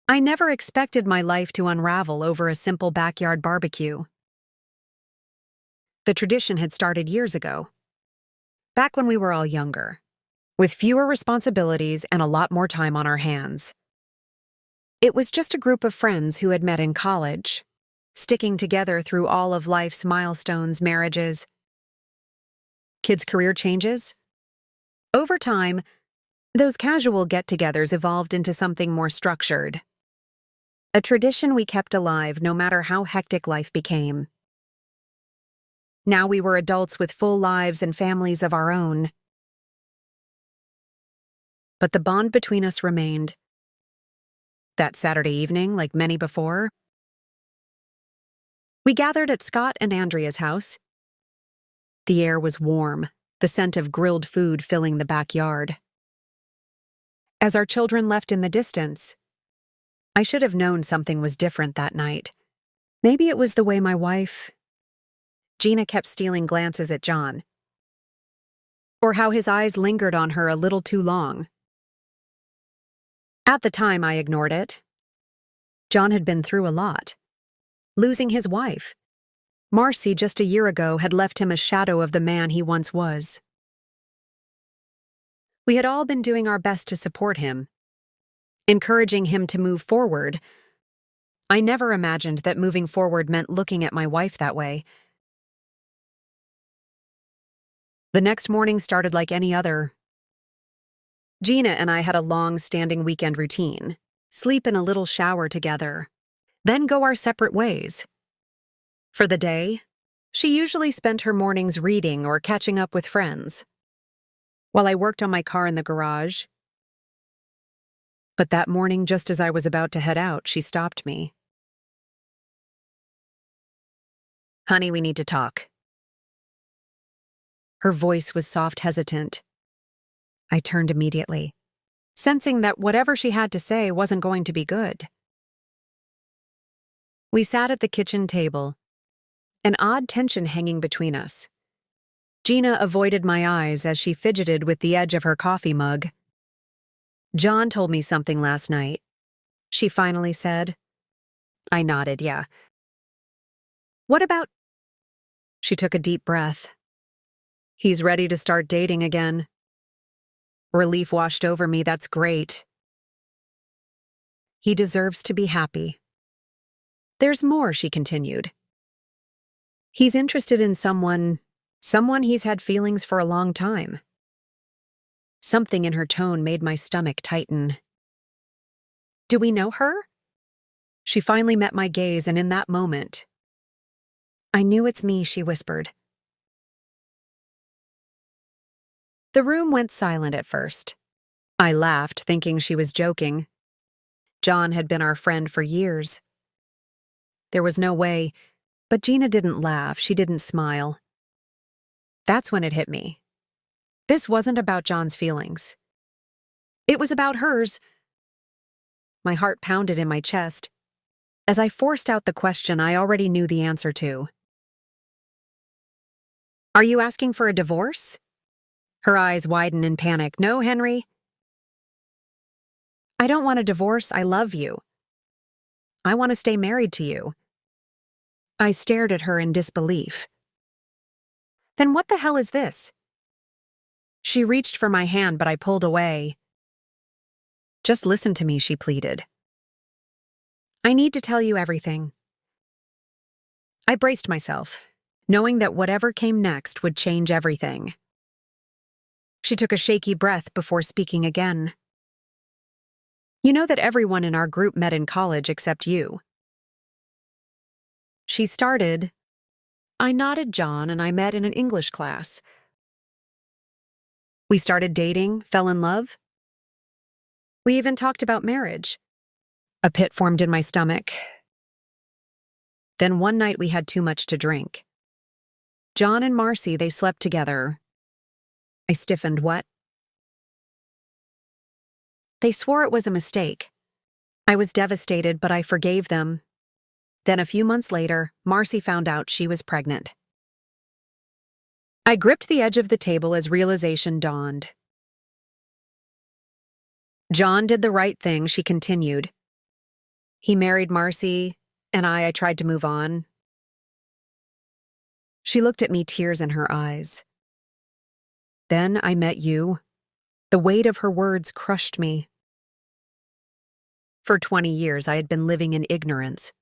I never expected my life to unravel over a simple backyard barbecue. The tradition had started years ago, back when we were all younger, with fewer responsibilities and a lot more time on our hands. It was just a group of friends who had met in college, sticking together through all of life's milestones, marriages, kids' career changes. Over time, those casual get-togethers evolved into something more structured. A tradition we kept alive no matter how hectic life became. Now we were adults with full lives and families of our own. But the bond between us remained. That Saturday evening, like many before, we gathered at Scott and Andrea's house. The air was warm, the scent of grilled food filling the backyard. As our children left in the distance, I should have known something was different that night. Maybe it was the way my wife, Gina, kept stealing glances at John, or how his eyes lingered on her a little too long. At the time, I ignored it. John had been through a lot. Losing his wife. Marcy, just a year ago, had left him a shadow of the man he once was. We had all been doing our best to support him, encouraging him to move forward. I never imagined that moving forward meant looking at my wife that way. The next morning started like any other. Gina and I had a long-standing weekend routine, sleep in a little shower together, then go our separate ways. For the day, she usually spent her mornings reading or catching up with friends, while I worked on my car in the garage. But that morning, just as I was about to head out, she stopped me. "Honey, we need to talk." Her voice was soft, hesitant. I turned immediately, sensing that whatever she had to say wasn't going to be good. We sat at the kitchen table, an odd tension hanging between us. Gina avoided my eyes as she fidgeted with the edge of her coffee mug. "John told me something last night," she finally said. I nodded, "Yeah." "What about—" She took a deep breath. "He's ready to start dating again." Relief washed over me. "That's great. He deserves to be happy." "There's more," she continued. "He's interested in someone he's had feelings for a long time." Something in her tone made my stomach tighten. "Do we know her?" She finally met my gaze, and in that moment, "I knew it's me," she whispered. The room went silent at first. I laughed, thinking she was joking. John had been our friend for years. There was no way, but Gina didn't laugh, she didn't smile. That's when it hit me. This wasn't about John's feelings. It was about hers. My heart pounded in my chest as I forced out the question I already knew the answer to. "Are you asking for a divorce?" Her eyes widened in panic. "No, Henry. I don't want a divorce. I love you. I want to stay married to you." I stared at her in disbelief. "Then what the hell is this?" She reached for my hand, but I pulled away. "Just listen to me," she pleaded. "I need to tell you everything." I braced myself, knowing that whatever came next would change everything. She took a shaky breath before speaking again. "You know that everyone in our group met in college except you." She started. I nodded. "John and I met in an English class. We started dating, fell in love. We even talked about marriage." A pit formed in my stomach. Then one night we had too much to drink. John and Marcy, they slept together. I stiffened. "What?" "They swore it was a mistake." I was devastated, but I forgave them. Then a few months later, Marcy found out she was pregnant. I gripped the edge of the table as realization dawned. "John did the right thing," she continued. He married Marcy, and I tried to move on. She looked at me, tears in her eyes. Then I met you. The weight of her words crushed me. For 20 years, I had been living in ignorance,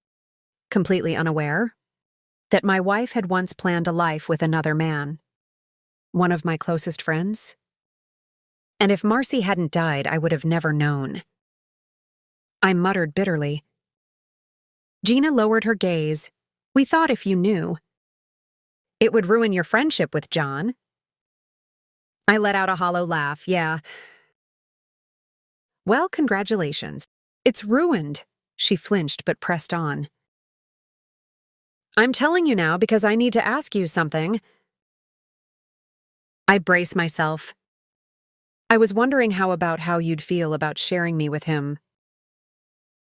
completely unaware that my wife had once planned a life with another man, one of my closest friends. And if Marcy hadn't died, I would have never known. I muttered bitterly. Gina lowered her gaze. We thought if you knew, it would ruin your friendship with John. I let out a hollow laugh. Yeah. Well, congratulations. It's ruined. She flinched but pressed on. I'm telling you now because I need to ask you something. I braced myself. I was wondering how you'd feel about sharing me with him.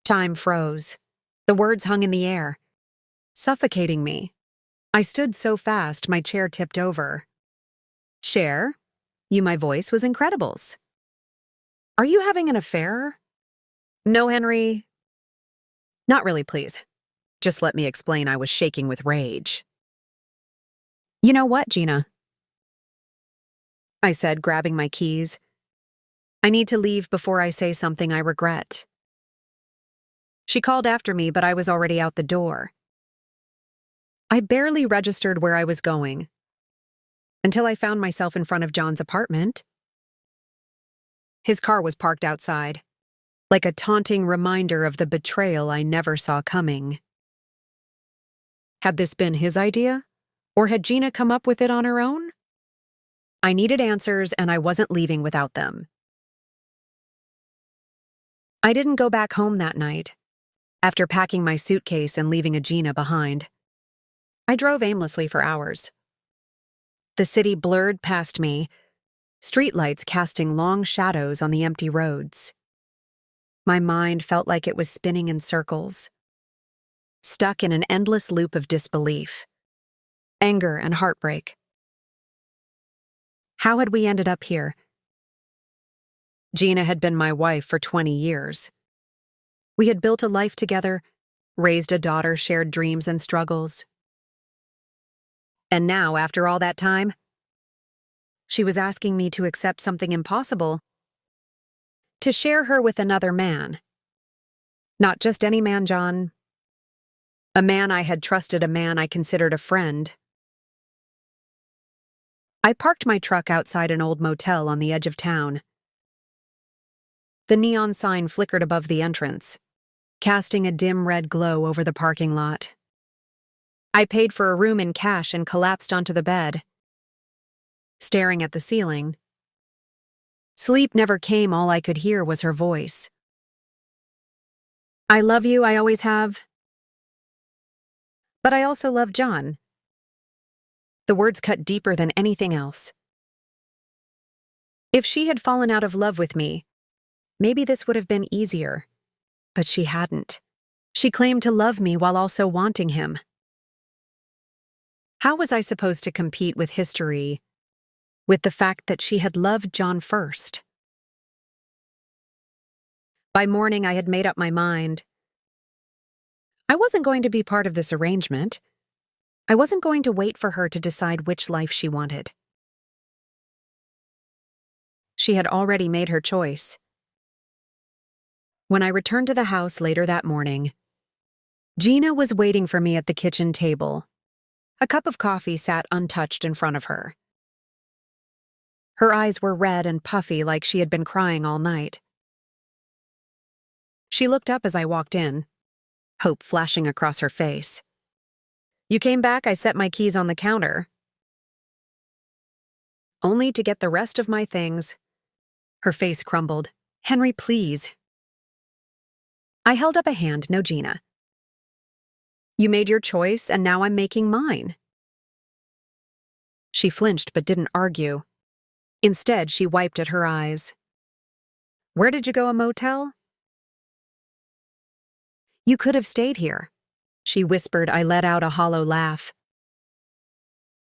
Time froze. The words hung in the air, suffocating me. I stood so fast my chair tipped over. Share? My voice was Incredibles. Are you having an affair? No, Henry. Not really, please. Just let me explain. I was shaking with rage. You know what, Gina? I said, grabbing my keys. I need to leave before I say something I regret. She called after me, but I was already out the door. I barely registered where I was going until I found myself in front of John's apartment. His car was parked outside, like a taunting reminder of the betrayal I never saw coming. Had this been his idea, or had Gina come up with it on her own? I needed answers, and I wasn't leaving without them. I didn't go back home that night, after packing my suitcase and leaving Gina behind. I drove aimlessly for hours. The city blurred past me, streetlights casting long shadows on the empty roads. My mind felt like it was spinning in circles, stuck in an endless loop of disbelief, anger, and heartbreak. How had we ended up here? Gina had been my wife for 20 years. We had built a life together, raised a daughter, shared dreams and struggles. And now, after all that time, she was asking me to accept something impossible, to share her with another man. Not just any man, John. A man I had trusted, a man I considered a friend. I parked my truck outside an old motel on the edge of town. The neon sign flickered above the entrance, casting a dim red glow over the parking lot. I paid for a room in cash and collapsed onto the bed, staring at the ceiling. Sleep never came. All I could hear was her voice. I love you, I always have. But I also love John. The words cut deeper than anything else. If she had fallen out of love with me, maybe this would have been easier. But she hadn't. She claimed to love me while also wanting him. How was I supposed to compete with history, with the fact that she had loved John first? By morning, I had made up my mind. I wasn't going to be part of this arrangement. I wasn't going to wait for her to decide which life she wanted. She had already made her choice. When I returned to the house later that morning, Gina was waiting for me at the kitchen table. A cup of coffee sat untouched in front of her. Her eyes were red and puffy like she had been crying all night. She looked up as I walked in, hope flashing across her face. You came back, I set my keys on the counter. Only to get the rest of my things. Her face crumbled. Henry, please. I held up a hand. No, Gina. You made your choice, and now I'm making mine. She flinched but didn't argue. Instead, she wiped at her eyes. Where did you go, a motel? You could have stayed here, she whispered. I let out a hollow laugh.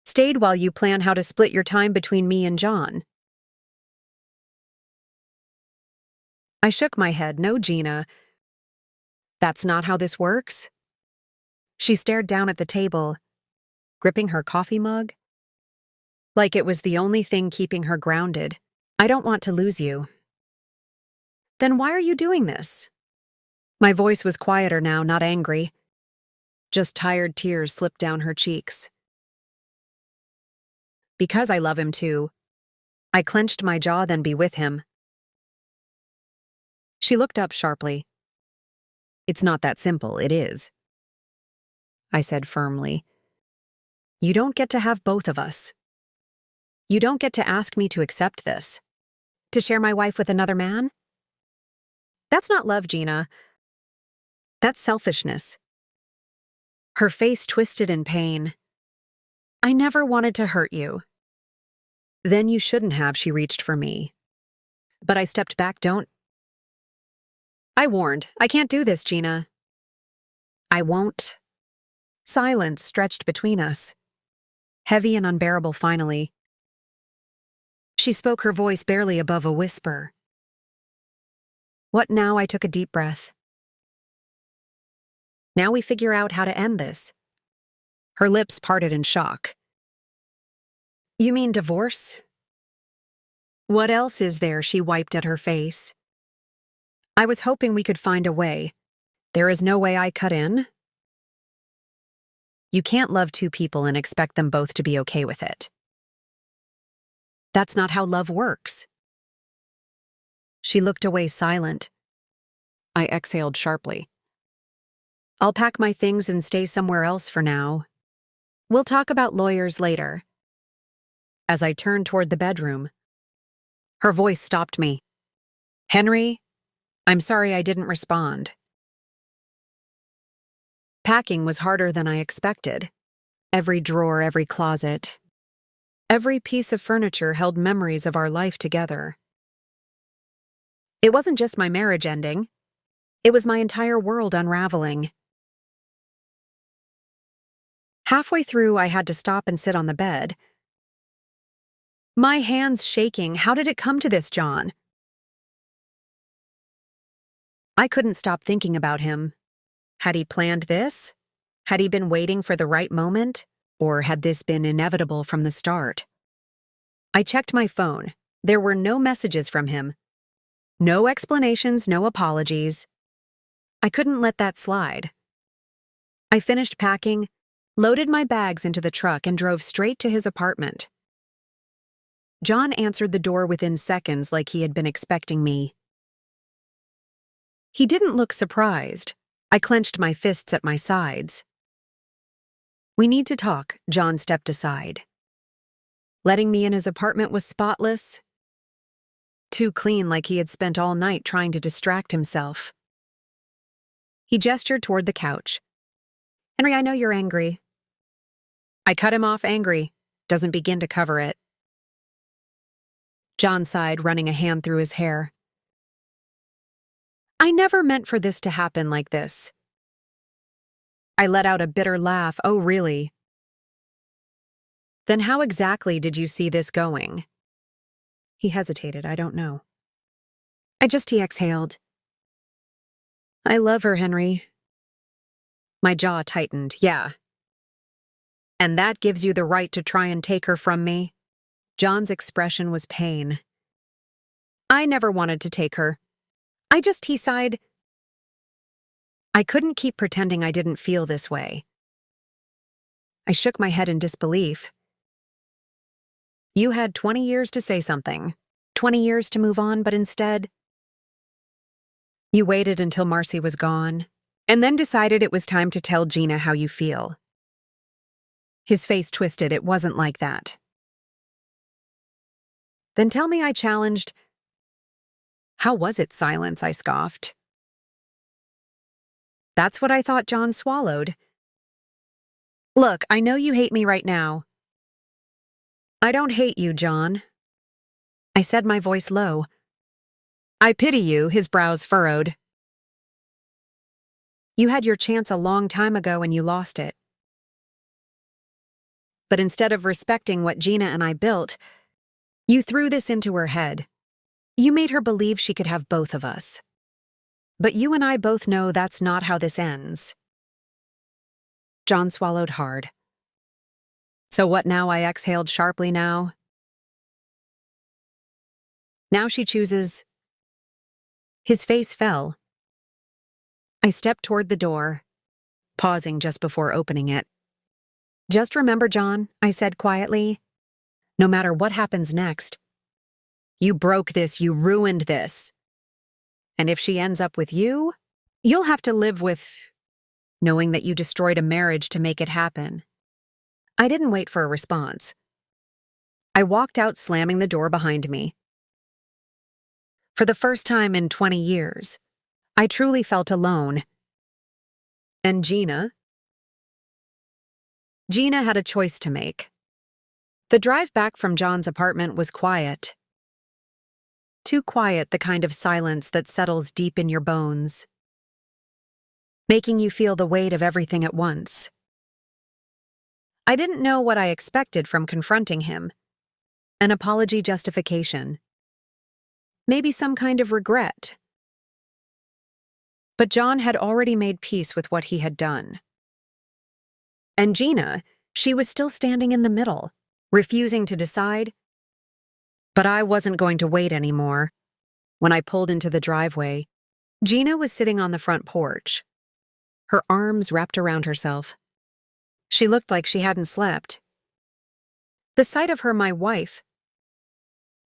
Stayed while you plan how to split your time between me and John. I shook my head. No, Gina. That's not how this works? She stared down at the table, gripping her coffee mug, like it was the only thing keeping her grounded. I don't want to lose you. Then why are you doing this? My voice was quieter now, not angry. Just tired tears slipped down her cheeks. Because I love him too. I clenched my jaw, then be with him. She looked up sharply. It's not that simple, it is. I said firmly. You don't get to have both of us. You don't get to ask me to accept this. To share my wife with another man? That's not love, Gina. That's selfishness. Her face twisted in pain. I never wanted to hurt you. Then you shouldn't have, she reached for me. But I stepped back, don't. I warned, I can't do this, Gina. I won't. Silence stretched between us. Heavy and unbearable finally. She spoke, her voice barely above a whisper. What now? I took a deep breath. Now we figure out how to end this. Her lips parted in shock. You mean divorce? What else is there? She wiped at her face. I was hoping we could find a way. There is no way I cut in. You can't love two people and expect them both to be okay with it. That's not how love works. She looked away, silent. I exhaled sharply. I'll pack my things and stay somewhere else for now. We'll talk about lawyers later. As I turned toward the bedroom, her voice stopped me. Henry, I'm sorry I didn't respond. Packing was harder than I expected. Every drawer, every closet, every piece of furniture held memories of our life together. It wasn't just my marriage ending. It was my entire world unraveling. Halfway through, I had to stop and sit on the bed. My hands shaking. How did it come to this, John? I couldn't stop thinking about him. Had he planned this? Had he been waiting for the right moment? Or had this been inevitable from the start? I checked my phone. There were no messages from him. No explanations, no apologies. I couldn't let that slide. I finished packing, loaded my bags into the truck, and drove straight to his apartment. John answered the door within seconds, like he had been expecting me. He didn't look surprised. I clenched my fists at my sides. We need to talk, John stepped aside. Letting me in his apartment was spotless. Too clean, like he had spent all night trying to distract himself. He gestured toward the couch. Henry, I know you're angry. I cut him off angry. Doesn't begin to cover it. John sighed, running a hand through his hair. I never meant for this to happen like this. I let out a bitter laugh. Oh, really? Then how exactly did you see this going? He hesitated. I don't know. He exhaled. I love her, Henry. My jaw tightened. Yeah. And that gives you the right to try and take her from me? John's expression was pain. I never wanted to take her. He sighed. I couldn't keep pretending I didn't feel this way. I shook my head in disbelief. You had 20 years to say something, 20 years to move on, but instead, you waited until Marcy was gone, and then decided it was time to tell Gina how you feel. His face twisted. It wasn't like that. Then tell me, I challenged. How was it, silence? I scoffed. That's what I thought. John swallowed. Look, I know you hate me right now. I don't hate you, John. I said, my voice low. I pity you. His brows furrowed. You had your chance a long time ago and you lost it. But instead of respecting what Gina and I built, you threw this into her head. You made her believe she could have both of us. But you and I both know that's not how this ends. John swallowed hard. So what now? I exhaled sharply now. Now she chooses. His face fell. I stepped toward the door, pausing just before opening it. Just remember, John, I said quietly, no matter what happens next, you broke this, you ruined this. And if she ends up with you, you'll have to live with knowing that you destroyed a marriage to make it happen. I didn't wait for a response. I walked out, slamming the door behind me. For the first time in 20 years, I truly felt alone. And Gina had a choice to make. The drive back from John's apartment was quiet. Too quiet, the kind of silence that settles deep in your bones, making you feel the weight of everything at once. I didn't know what I expected from confronting him. An apology, justification. Maybe some kind of regret. But John had already made peace with what he had done. And Gina, she was still standing in the middle, refusing to decide. But I wasn't going to wait anymore. When I pulled into the driveway, Gina was sitting on the front porch, her arms wrapped around herself. She looked like she hadn't slept. The sight of her, my wife,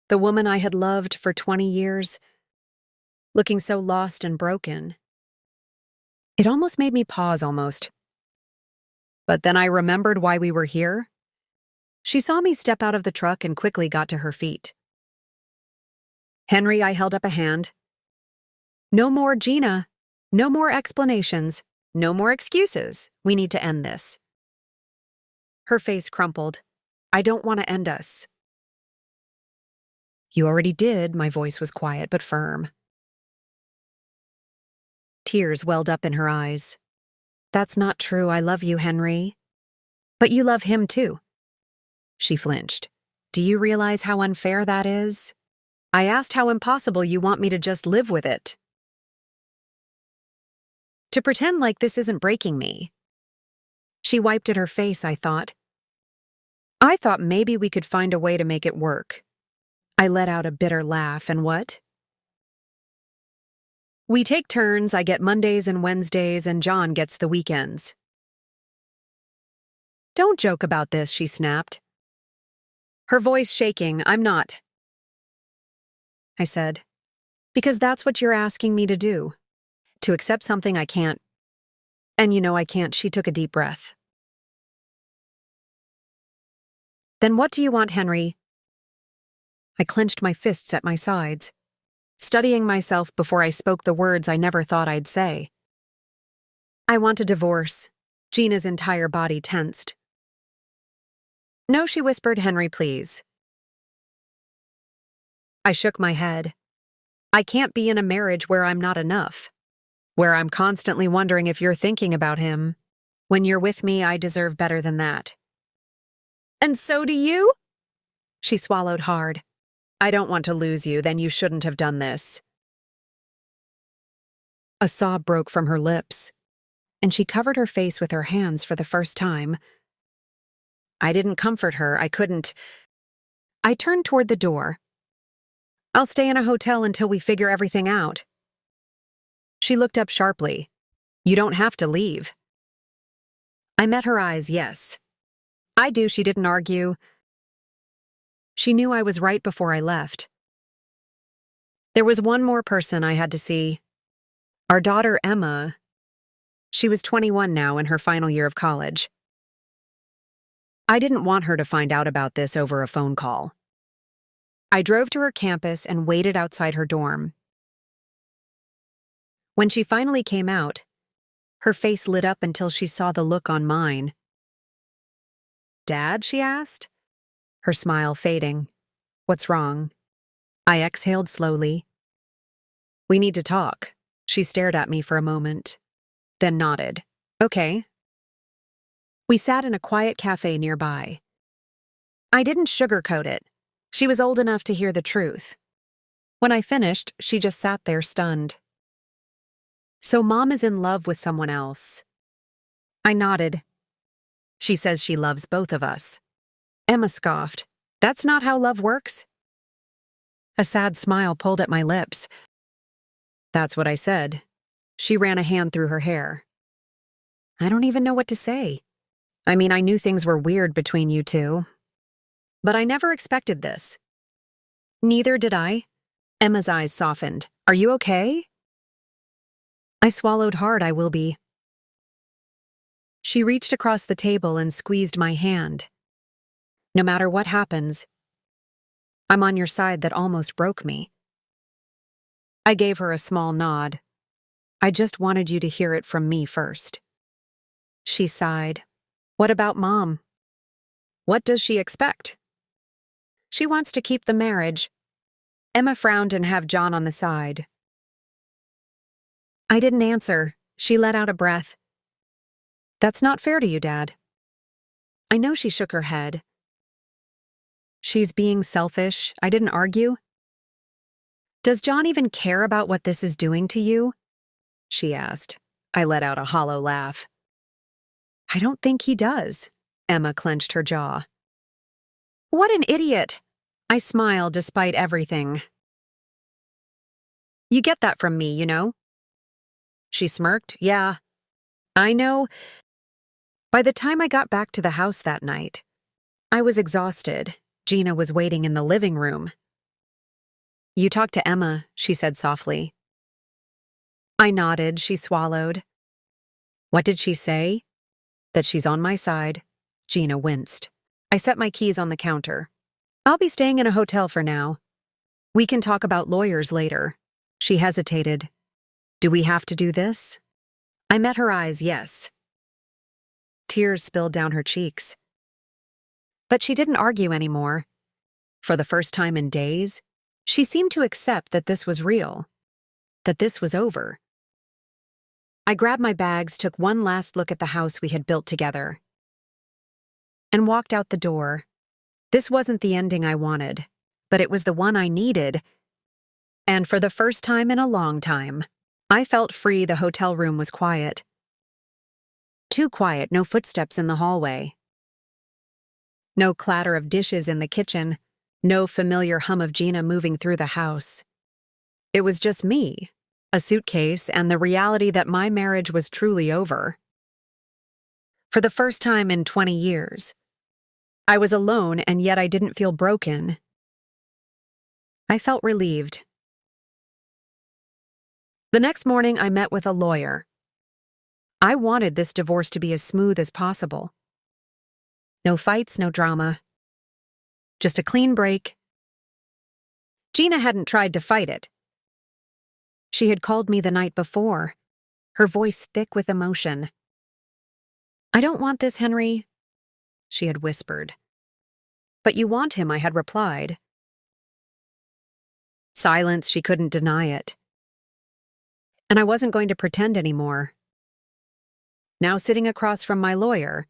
the woman I had loved for 20 years, looking so lost and broken, it almost made me pause almost. But then I remembered why we were here. She saw me step out of the truck and quickly got to her feet. Henry, I held up a hand. No more, Gina. No more explanations. No more excuses. We need to end this. Her face crumpled. I don't want to end us. You already did. My voice was quiet but firm. Tears welled up in her eyes. That's not true. I love you, Henry. But you love him too. She flinched. Do you realize how unfair that is? I asked how impossible you want me to just live with it. To pretend like this isn't breaking me. She wiped at her face, I thought. I thought maybe we could find a way to make it work. I let out a bitter laugh, and what? We take turns. I get Mondays and Wednesdays, and John gets the weekends. Don't joke about this, she snapped. Her voice shaking. I'm not. I said, because that's what you're asking me to do. To accept something I can't. And you know I can't. She took a deep breath. Then what do you want, Henry? I clenched my fists at my sides, studying myself before I spoke the words I never thought I'd say. I want a divorce. Gina's entire body tensed. No, she whispered. Henry, please. I shook my head. I can't be in a marriage where I'm not enough, where I'm constantly wondering if you're thinking about him. When you're with me, I deserve better than that. And so do you? She swallowed hard. I don't want to lose you, then you shouldn't have done this. A sob broke from her lips, and she covered her face with her hands for the first time. I didn't comfort her. I couldn't. I turned toward the door. I'll stay in a hotel until we figure everything out. She looked up sharply. You don't have to leave. I met her eyes, yes. I do, she didn't argue. She knew I was right before I left. There was one more person I had to see. Our daughter, Emma. She was 21 now in her final year of college. I didn't want her to find out about this over a phone call. I drove to her campus and waited outside her dorm. When she finally came out, her face lit up until she saw the look on mine. Dad, she asked, her smile fading. What's wrong? I exhaled slowly. We need to talk. She stared at me for a moment, then nodded. Okay. We sat in a quiet cafe nearby. I didn't sugarcoat it. She was old enough to hear the truth. When I finished, she just sat there stunned. So Mom is in love with someone else. I nodded. She says she loves both of us. Emma scoffed. That's not how love works. A sad smile pulled at my lips. That's what I said. She ran a hand through her hair. I don't even know what to say. I mean, I knew things were weird between you two. But I never expected this. Neither did I. Emma's eyes softened. Are you okay? I swallowed hard. I will be. She reached across the table and squeezed my hand. No matter what happens, I'm on your side. That almost broke me. I gave her a small nod. I just wanted you to hear it from me first. She sighed. What about Mom? What does she expect? She wants to keep the marriage. Emma frowned and have John on the side. I didn't answer. She let out a breath. That's not fair to you, Dad. I know. She shook her head. She's being selfish. I didn't argue. Does John even care about what this is doing to you? She asked. I let out a hollow laugh. I don't think he does. Emma clenched her jaw. What an idiot! I smiled despite everything. You get that from me, you know? She smirked. Yeah. I know. By the time I got back to the house that night, I was exhausted. Gina was waiting in the living room. You talked to Emma, she said softly. I nodded. She swallowed. What did she say? That she's on my side. Gina winced. I set my keys on the counter. I'll be staying in a hotel for now. We can talk about lawyers later. She hesitated. Do we have to do this? I met her eyes. Yes. Tears spilled down her cheeks. But she didn't argue anymore. For the first time in days, she seemed to accept that this was real, that this was over. I grabbed my bags, took one last look at the house we had built together, and walked out the door. This wasn't the ending I wanted, but it was the one I needed. And for the first time in a long time, I felt free. The hotel room was quiet. Too quiet. No footsteps in the hallway. No clatter of dishes in the kitchen. No familiar hum of Gina moving through the house. It was just me, a suitcase, and the reality that my marriage was truly over. For the first time in 20 years, I was alone, and yet I didn't feel broken. I felt relieved. The next morning, I met with a lawyer. I wanted this divorce to be as smooth as possible. No fights, no drama. Just a clean break. Gina hadn't tried to fight it. She had called me the night before, her voice thick with emotion. I don't want this, Henry, she had whispered. But you want him, I had replied. Silence. She couldn't deny it. And I wasn't going to pretend anymore. Now sitting across from my lawyer,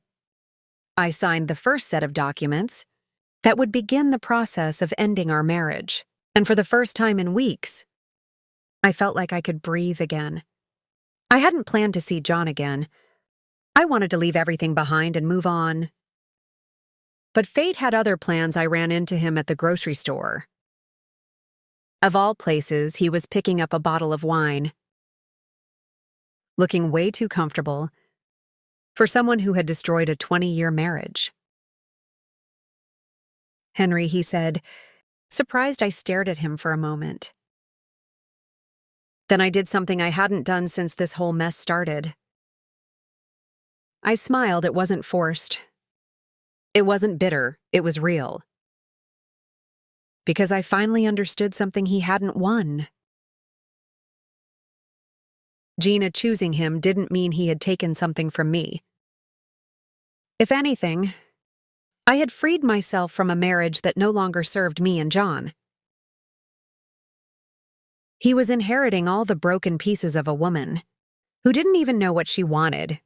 I signed the first set of documents that would begin the process of ending our marriage. And for the first time in weeks, I felt like I could breathe again. I hadn't planned to see John again. I wanted to leave everything behind and move on. But fate had other plans. I ran into him at the grocery store. Of all places, he was picking up a bottle of wine, looking way too comfortable for someone who had destroyed a 20-year marriage. Henry, he said. Surprised, I stared at him for a moment. Then I did something I hadn't done since this whole mess started. I smiled. It wasn't forced. It wasn't bitter. It was real. Because I finally understood something he hadn't won. Gina choosing him didn't mean he had taken something from me. If anything, I had freed myself from a marriage that no longer served me and John. He was inheriting all the broken pieces of a woman who didn't even know what she wanted.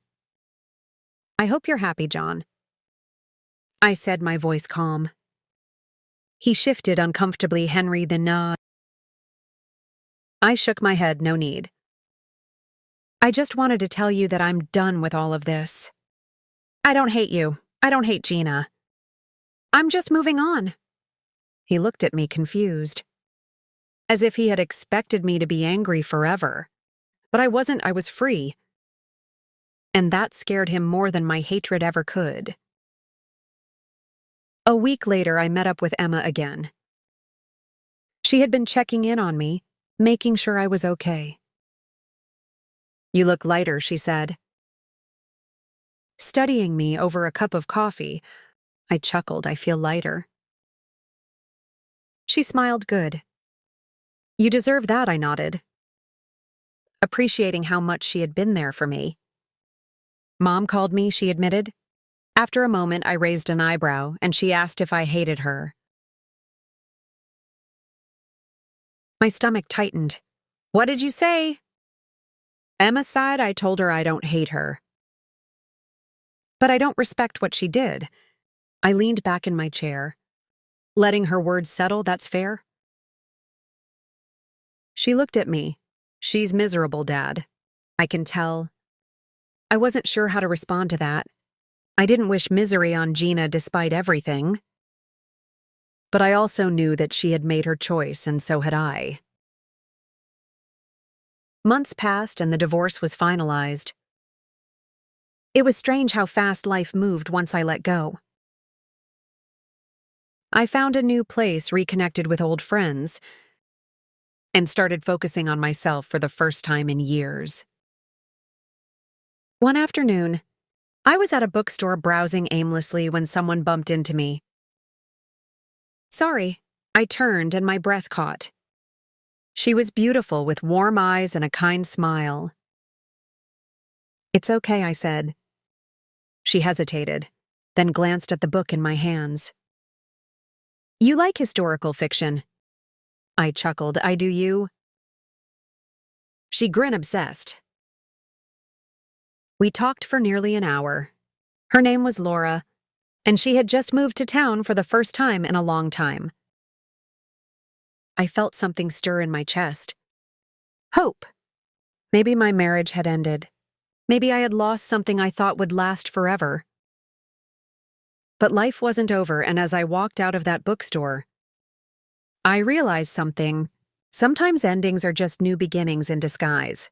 I hope you're happy, John, I said, my voice calm. He shifted uncomfortably. Henry, the nod. I shook my head. No need. I just wanted to tell you that I'm done with all of this. I don't hate you. I don't hate Gina. I'm just moving on. He looked at me confused, as if he had expected me to be angry forever. But I wasn't, I was free. And that scared him more than my hatred ever could. A week later, I met up with Emma again. She had been checking in on me, making sure I was okay. You look lighter, she said. Studying me over a cup of coffee, I chuckled, I feel lighter. She smiled good. You deserve that, I nodded, appreciating how much she had been there for me. Mom called me, she admitted. After a moment, I raised an eyebrow, and she asked if I hated her. My stomach tightened. What did you say? Emma sighed. I told her I don't hate her. But I don't respect what she did. I leaned back in my chair. Letting her words settle, that's fair? She looked at me. She's miserable, Dad. I can tell. I wasn't sure how to respond to that. I didn't wish misery on Gina despite everything. But I also knew that she had made her choice, and so had I. Months passed and the divorce was finalized. It was strange how fast life moved once I let go. I found a new place, reconnected with old friends, and started focusing on myself for the first time in years. One afternoon, I was at a bookstore browsing aimlessly when someone bumped into me. Sorry, I turned and my breath caught. She was beautiful with warm eyes and a kind smile. It's okay, I said. She hesitated, then glanced at the book in my hands. You like historical fiction? I chuckled. I do you? She grinned obsessed. We talked for nearly an hour. Her name was Laura, and she had just moved to town for the first time in a long time. I felt something stir in my chest. Hope. Maybe my marriage had ended. Maybe I had lost something I thought would last forever. But life wasn't over, and as I walked out of that bookstore, I realized something. Sometimes endings are just new beginnings in disguise.